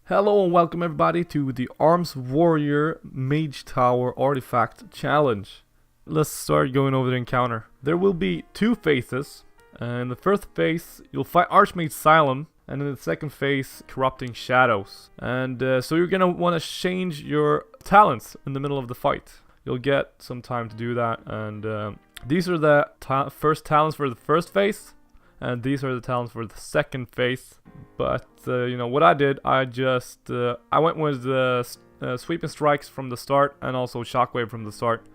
Hello and welcome everybody to the Arms Warrior Mage Tower Artifact Challenge. Let's start going over the encounter. There will be two phases. In the first phase, you'll fight Archmage Xylem, and in the second phase, Corrupting Shadows. And so you're gonna want to change your talents in the middle of the fight. You'll get some time to do that, and these are the first talents for the first phase. And these are the talents for the second phase. But you know what I did, I went with the sweeping strikes from the start and also shockwave from the start,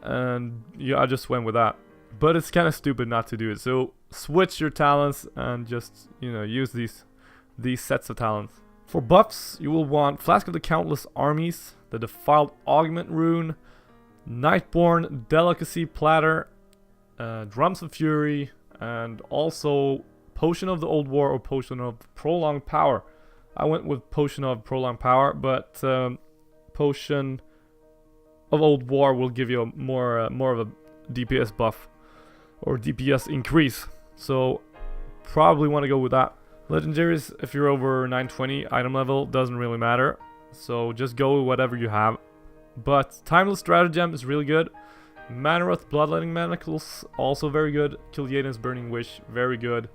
and yeah, I just went with that. But it's kind of stupid not to do it, so switch your talents and just use these sets of talents. For buffs, you will want Flask of the Countless Armies, the Defiled Augment Rune, Nightborn Delicacy Platter, Drums of Fury, and also Potion of the Old War or Potion of Prolonged Power. I went with Potion of Prolonged Power, but Potion of Old War will give you more of a DPS buff or DPS increase. So probably want to go with that. Legendaries, if you're over 920 item level, doesn't really matter. So just go with whatever you have. But Timeless Stratagem is really good. Manaroth Bloodletting Manacles, also very good. Kil'jaeden's Burning Wish, very good.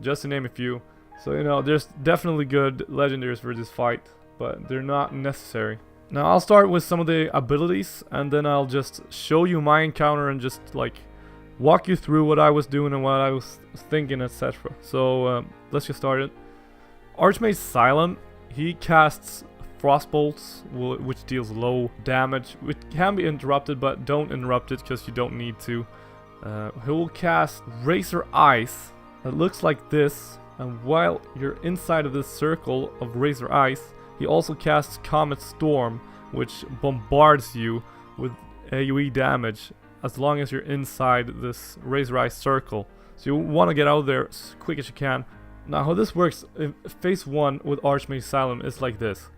Just to name a few. So there's definitely good legendaries for this fight, but they're not necessary. Now I'll start with some of the abilities, and then I'll just show you my encounter and just like walk you through what I was doing and what I was thinking, etc. So let's get started. Archmage Xylem, he casts Frostbolts, which deals low damage, which can be interrupted, but don't interrupt it because you don't need to. He will cast Razor Ice. It looks like this, and while you're inside of this circle of Razor Ice, he also casts Comet Storm, which bombards you with AoE damage as long as you're inside this Razor Ice circle. So you want to get out there as quick as you can. Now how this works in phase 1 with Archmage Xylem is like this.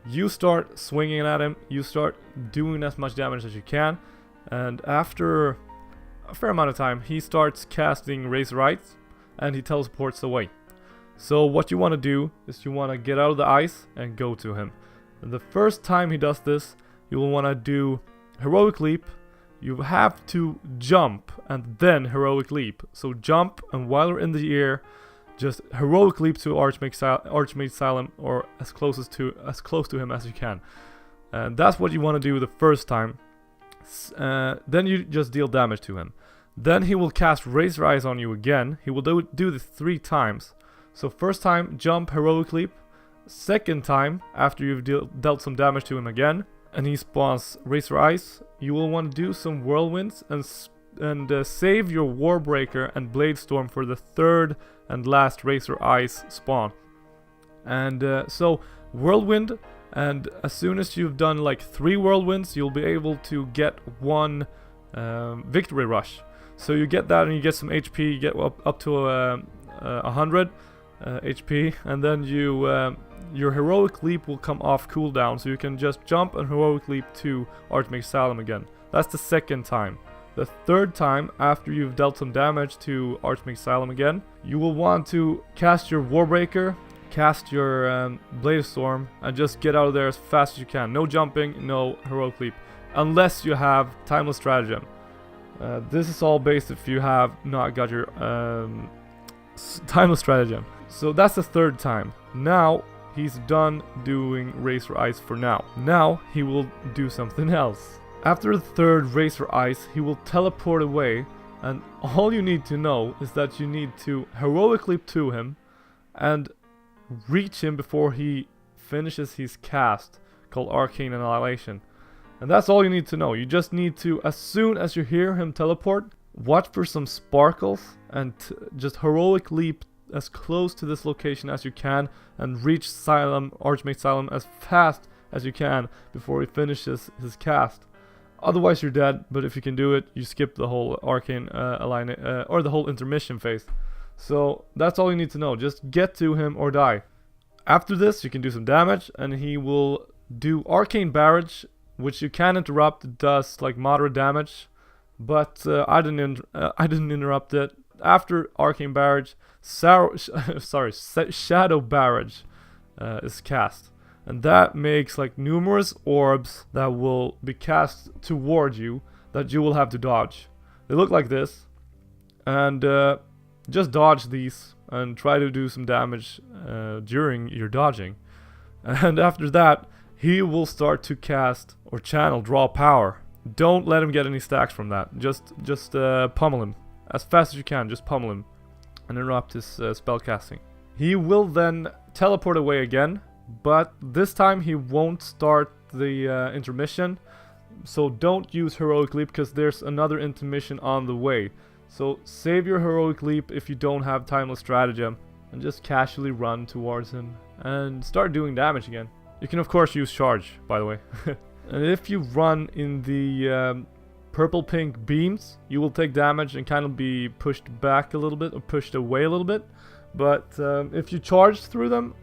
You start swinging at him, you start doing as much damage as you can, and after a fair amount of time, he starts casting Razor Ice, and he teleports away. So what you want to do is you want to get out of the ice and go to him. And the first time he does this, you will want to do Heroic Leap. You have to jump and then Heroic Leap. So jump, and while you're in the air, just Heroic Leap to Archmage Xylem, or as close to him as you can. And that's what you want to do the first time. Then you just deal damage to him. Then he will cast Razor Eyes on you again. He will do this 3 times. So first time, jump, Heroic Leap. Second time, after you've dealt some damage to him again, and he spawns Razor Eyes, you will want to do some Whirlwinds and save your Warbreaker and Blade Storm for the third and last Razor Eyes spawn. And so Whirlwind, and as soon as you've done like 3 Whirlwinds, you'll be able to get 1 Victory Rush. So you get that and you get some HP, you get up to 100 HP, and then your Heroic Leap will come off cooldown, so you can just jump and Heroic Leap to Archmage Xylem again. That's the second time. The third time, after you've dealt some damage to Archmage Xylem again, you will want to cast your Warbreaker, cast your Blade Storm, and just get out of there as fast as you can. No jumping, no Heroic Leap, unless you have Timeless Stratagem. This is all based if you have not got your Timeless Stratagem. So that's the third time. Now he's done doing Razor Ice for now. Now he will do something else. After the third Razor Ice, he will teleport away, and all you need to know is that you need to Heroic Leap to him and reach him before he finishes his cast called Arcane Annihilation. And that's all you need to know. You just need to, as soon as you hear him teleport, watch for some sparkles and just Heroic Leap as close to this location as you can and reach Archmage Xylem as fast as you can before he finishes his cast. Otherwise you're dead, but if you can do it, you skip the whole Arcane or the whole intermission phase. So that's all you need to know. Just get to him or die. After this, you can do some damage, and he will do Arcane Barrage, which you can interrupt. It does like moderate damage, but I didn't interrupt it. After Arcane Barrage, Shadow Barrage is cast. And that makes like numerous orbs that will be cast toward you that you will have to dodge. They look like this, and just dodge these and try to do some damage during your dodging. And after that, he will start to cast or channel draw power. Don't let him get any stacks from that. Just pummel him as fast as you can. Just pummel him and interrupt his spell casting. He will then teleport away again, but this time he won't start the intermission. So don't use Heroic Leap because there's another intermission on the way. So save your Heroic Leap if you don't have Timeless Stratagem and just casually run towards him and start doing damage again. You can of course use Charge, by the way. And if you run in the purple-pink beams, you will take damage and kind of be pushed back a little bit or pushed away a little bit. But if you charge through them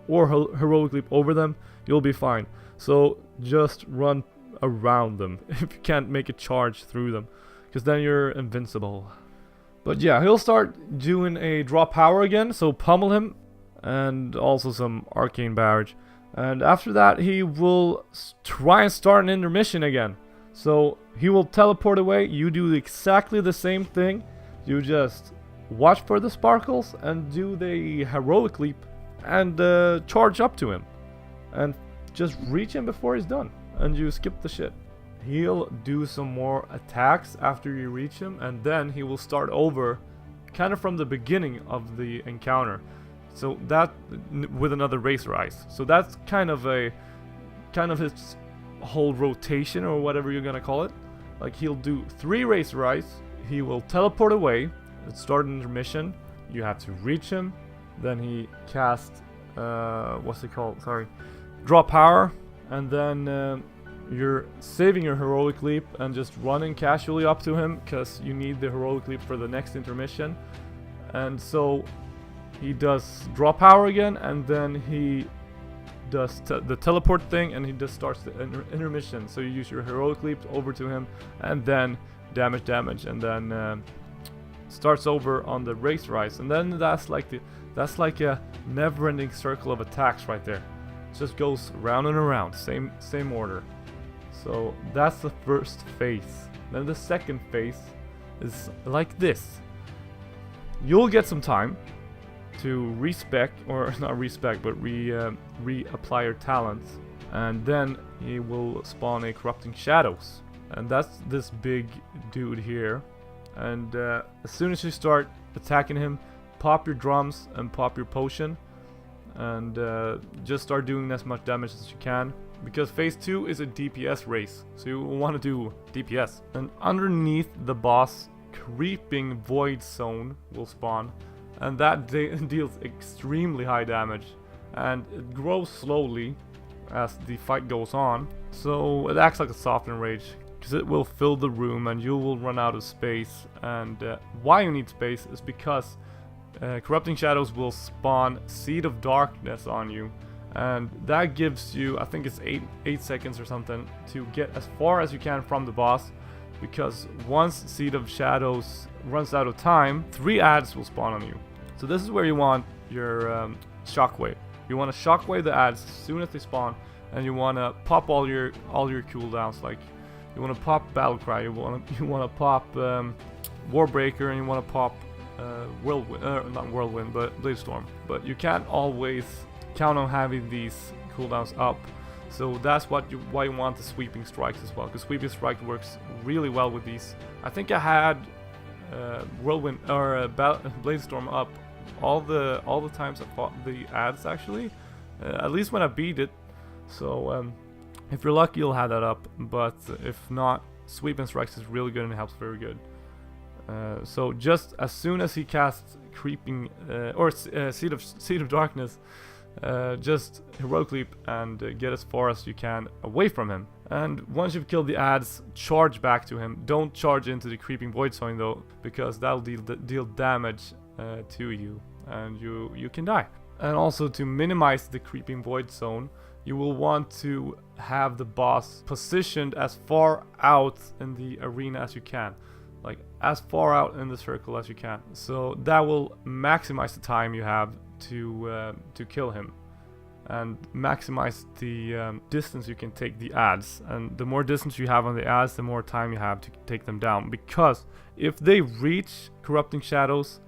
or Heroic Leap over them, you'll be fine. So just run around them if you can't make a charge through them, because then you're invincible. But yeah, he'll start doing a draw power again, so pummel him, and also some Arcane Barrage. And after that, he will try and start an intermission again. So he will teleport away. You do exactly the same thing. You just watch for the sparkles and do the Heroic Leap and charge up to him. And just reach him before he's done. And you skip the shit. He'll do some more attacks after you reach him. And then he will start over kind of from the beginning of the encounter. So that with another Razor Eyes. So that's kind of his whole rotation or whatever you're gonna call it. Like he'll do 3 Razor Eyes. He will teleport away and start an intermission. You have to reach him. Then he casts what's it called? Sorry, draw power, and then you're saving your Heroic Leap and just running casually up to him because you need the Heroic Leap for the next intermission. And so he does draw power again, and then he does the teleport thing, and he just starts the intermission. So you use your Heroic Leap over to him, and then damage, and then starts over on the Razor Eyes, and then that's like a never-ending circle of attacks right there. It just goes round and around, same order. So that's the first phase. Then the second phase is like this. You'll get some time to respec, or not respec, but reapply your talents, and then he will spawn a Corrupting Shadows, and that's this big dude here. And as soon as you start attacking him, pop your drums and pop your potion, and just start doing as much damage as you can, because phase 2 is a DPS race, so you want to do DPS. And underneath the boss, Creeping Void Zone will spawn, and that deals extremely high damage, and it grows slowly as the fight goes on. So it acts like a Soften Rage, because it will fill the room and you will run out of space. And why you need space is because Corrupting Shadows will spawn Seed of Darkness on you, and that gives you, I think it's 8 seconds or something, to get as far as you can from the boss. Because once Seed of Shadows runs out of time, 3 adds will spawn on you. So this is where you want your Shockwave. You want to Shockwave the adds as soon as they spawn, and you want to pop all your cooldowns. Like you want to pop Battlecry, you want to pop Warbreaker, and you want to pop Whirlwind, not Whirlwind, but Bladestorm. But you can't always count on having these cooldowns up. So that's why you want the Sweeping Strikes as well, because Sweeping Strike works really well with these. I think I had Whirlwind or Bladestorm up all the times I fought the adds, actually, at least when I beat it. So if you're lucky, you'll have that up, but if not, Sweeping Strikes is really good and it helps very good. So just as soon as he casts Creeping Seed of Darkness, just Heroic Leap and get as far as you can away from him. And once you've killed the adds, charge back to him. Don't charge into the Creeping Void Zone though, because that'll deal damage to you, and you can die. And also, to minimize the Creeping Void Zone, you will want to have the boss positioned as far out in the arena as you can. Like as far out in the circle as you can. So that will maximize the time you have to kill him. and maximize the distance you can take the ads. And the more distance you have on the ads, the more time you have to take them down. Because if they reach Corrupting Shadows,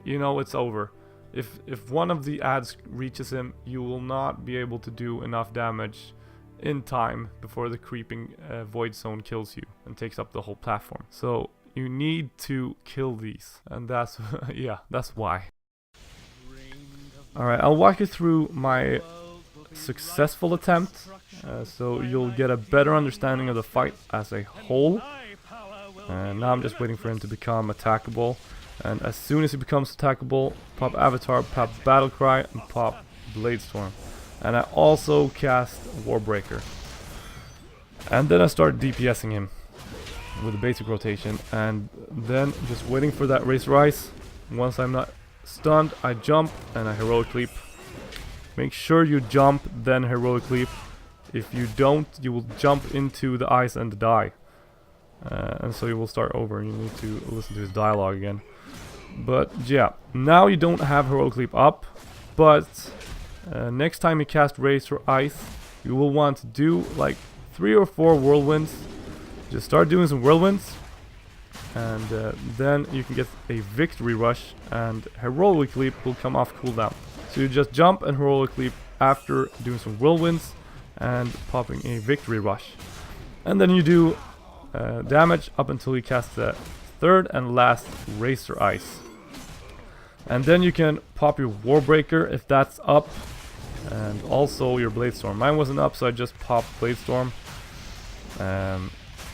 you know it's over. If one of the ads reaches him, you will not be able to do enough damage in time before the creeping void zone kills you and takes up the whole platform. So you need to kill these, and that's yeah, that's why. Alright, I'll walk you through my successful attempt, so you'll get a better understanding of the fight as a whole. And now I'm just waiting for him to become attackable, and as soon as he becomes attackable, pop Avatar, pop Battle Cry, and pop Bladestorm. And I also cast Warbreaker. And then I start DPSing him with a basic rotation, and then just waiting for that Razor Ice. Once I'm not stunned, I jump and I Heroic Leap. Make sure you jump, then Heroic Leap. If you don't, you will jump into the ice and die. And so you will start over, and you need to listen to his dialogue again. But yeah, now you don't have Heroic Leap up, but next time you cast Razor Ice, you will want to do like 3 or 4 whirlwinds. Just start doing some whirlwinds, and then you can get a Victory Rush, and Heroic Leap will come off cooldown. So you just jump and Heroic Leap after doing some whirlwinds and popping a Victory Rush. And then you do damage up until you cast the 3rd and last Razor Ice. And then you can pop your Warbreaker if that's up, and also your Bladestorm. Mine wasn't up, so I just popped Bladestorm.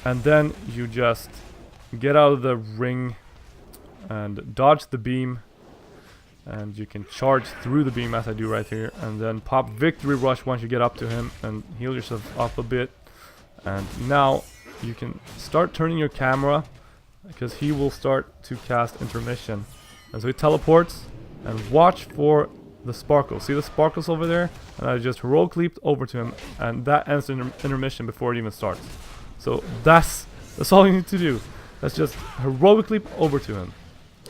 And then you just get out of the ring and dodge the beam, and you can charge through the beam as I do right here, and then pop Victory Rush once you get up to him and heal yourself up a bit. And now you can start turning your camera, because he will start to cast Intermission. And so he teleports, and watch for the sparkles. See the sparkles over there? And I just Heroic Leaped over to him, and that ends the intermission before it even starts. So that's all you need to do. Let's just Heroic Leap over to him.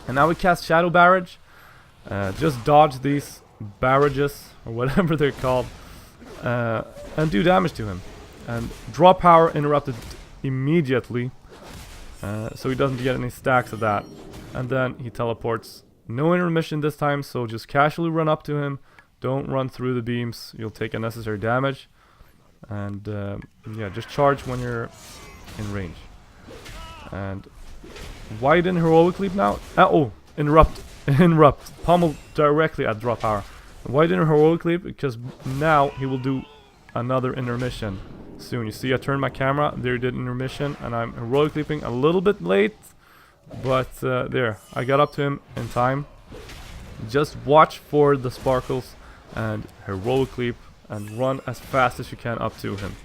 And now we cast Shadow Barrage. Just dodge these barrages, or whatever they're called, and do damage to him. And draw power interrupted immediately, so he doesn't get any stacks of that. And then he teleports. No intermission this time, so just casually run up to him. Don't run through the beams, you'll take unnecessary damage. And yeah, just charge when you're in range. And why didn't Heroic Leap now? Oh, interrupt. Interrupt. Pummel directly at draw power. Why didn't Heroic Leap? Because now he will do another intermission soon. You see I turned my camera, there did intermission, and I'm Heroic Leaping a little bit late. But there, I got up to him in time. Just watch for the sparkles and Heroic Leap and run as fast as you can up to him.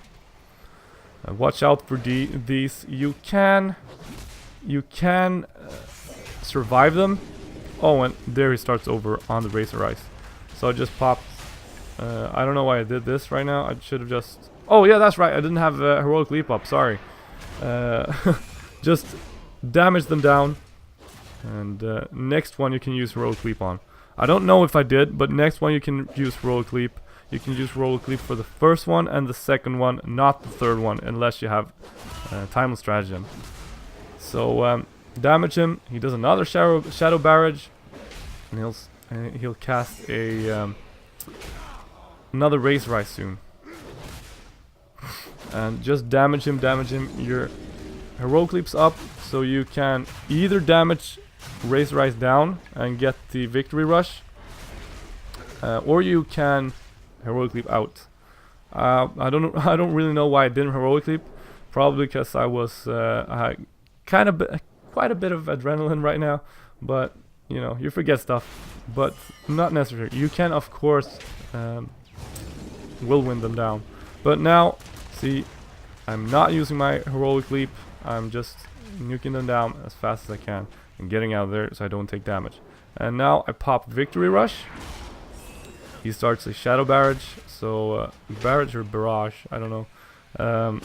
Watch out for these. You can survive them. Oh, and there he starts over on the Razor Ice. So I just popped. I don't know why I did this right now. I should have just. Oh yeah, that's right. I didn't have Heroic Leap up. Sorry. Just damage them down. And next one you can use Heroic Leap on. I don't know if I did, but next one you can use Heroic Leap. You can use Heroic Leap for the first one and the second one, not the third one, unless you have Timeless Stratagem. So damage him. He does another Shadow Barrage, and he'll cast a another Razor Ice soon. And just damage him. Your Heroic Leap's up, so you can either damage Razor Ice down and get the Victory Rush, or you can Heroic Leap out. I don't really know why I didn't Heroic Leap. Probably because I was I had quite a bit of adrenaline right now. But you know, you forget stuff. But not necessary. You can of course whirlwind them down. But now, see, I'm not using my Heroic Leap. I'm just nuking them down as fast as I can and getting out of there so I don't take damage. And now I pop Victory Rush. He starts a Shadow Barrage, so Barrage or Barrage, I don't know.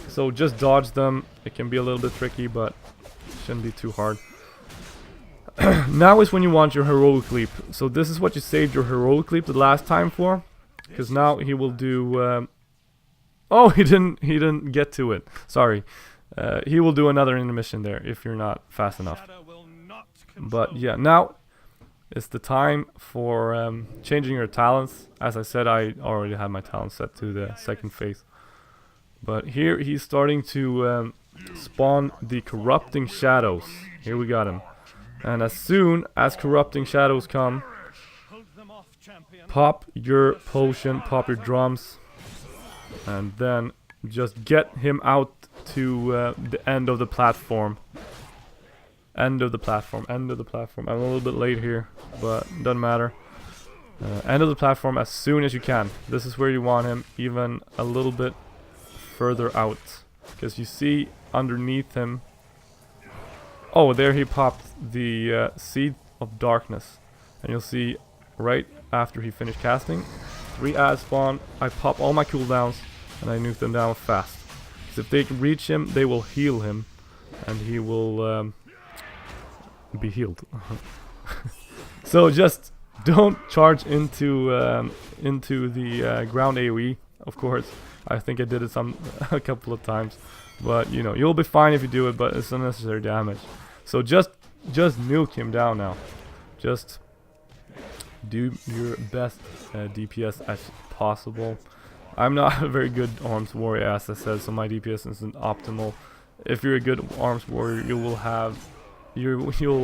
So just dodge them. It can be a little bit tricky, but it shouldn't be too hard. Now is when you want your Heroic Leap. So this is what you saved your Heroic Leap the last time for. because now he will do. Oh, he didn't get to it. Sorry. He will do another intermission there if you're not fast enough. But yeah, now it's the time for changing your talents. As I said, I already had my talent set to the second phase. But here he's starting to spawn the corrupting shadows. Here we got him. And as soon as corrupting shadows come, pop your potion, pop your drums, and then just get him out to the end of the platform. End of the platform. I'm a little bit late here, but doesn't matter. End of the platform as soon as you can. This is where you want him, even a little bit further out. Because you see underneath him... Oh, there he popped the Seed of Darkness. And you'll see right after he finished casting, 3 ads spawn, I pop all my cooldowns, and I nuke them down fast. Because if they can reach him, they will heal him. And he will be healed. So just don't charge into the ground AoE, of course. I think I did it a couple of times. But, you know, you'll be fine if you do it, but it's unnecessary damage. So just nuke him down now. Just do your best DPS as possible. I'm not a very good arms warrior, as I said, so my DPS isn't optimal. If you're a good arms warrior, you will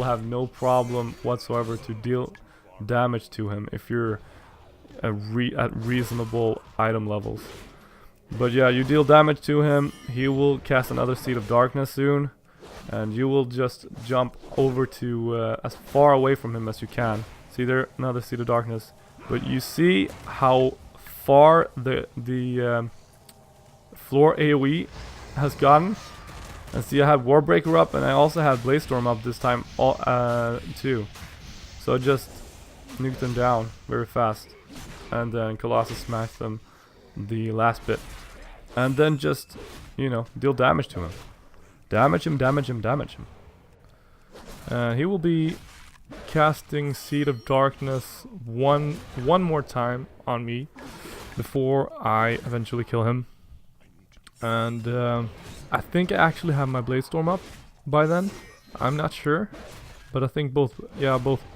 have no problem whatsoever to deal damage to him if you're at reasonable item levels. But yeah, you deal damage to him, he will cast another Seed of Darkness soon, and you will just jump over to as far away from him as you can. See there, another Seed of Darkness. But you see how far the floor AoE has gotten. And see, I had Warbreaker up, and I also had Blaze Storm up this time too. So I just nuked them down very fast, and then Colossus smashed them the last bit, and then just, you know, deal damage to him. Damage him. He will be casting Seed of Darkness one more time on me before I eventually kill him. And I think I actually have my Blade Storm up by then. I'm not sure, but I think both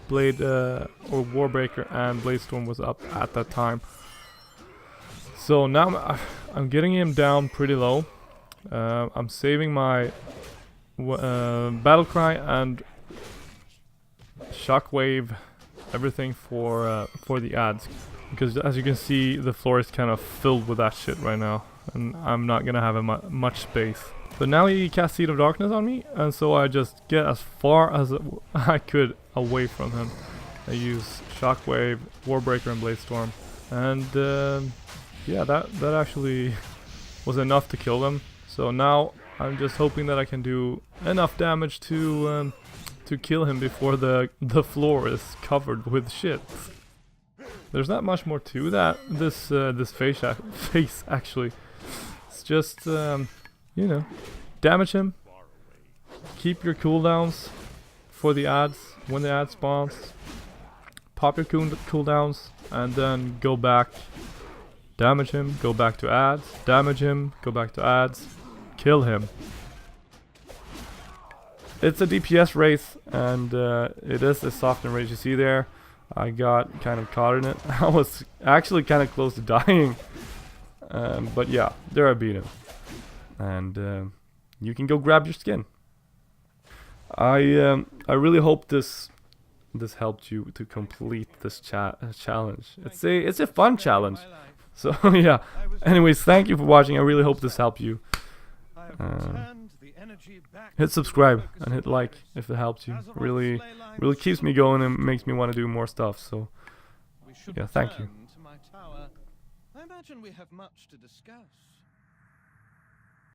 Blade or Warbreaker and Blade Storm was up at that time. So now I'm getting him down pretty low. I'm saving my Battle Cry and Shockwave, everything for the ads, because as you can see, the floor is kind of filled with that shit right now, and I'm not gonna have much space. But now he cast Seed of Darkness on me, and so I just get as far as I could away from him. I use Shockwave, Warbreaker, and Blade Storm, and yeah, that actually was enough to kill them. So now I'm just hoping that I can do enough damage to kill him before the floor is covered with shit. There's not much more to that. This face actually. It's just you know, damage him. Keep your cooldowns for the ads when the ad spawns. Pop your cooldowns and then go back. Damage him. Go back to ads. Damage him. Go back to ads. Kill him. It's a DPS race, and it is a softened race. You see there, I got kind of caught in it. I was actually kind of close to dying, but yeah, there I beat him, and you can go grab your skin. I really hope this helped you to complete this challenge. It's a fun challenge. So yeah. Anyways, thank you for watching. I really hope this helped you. Hit subscribe and hit like if it helps you. Really keeps me going and makes me want to do more stuff. So yeah, thank you. I imagine we have much to discuss.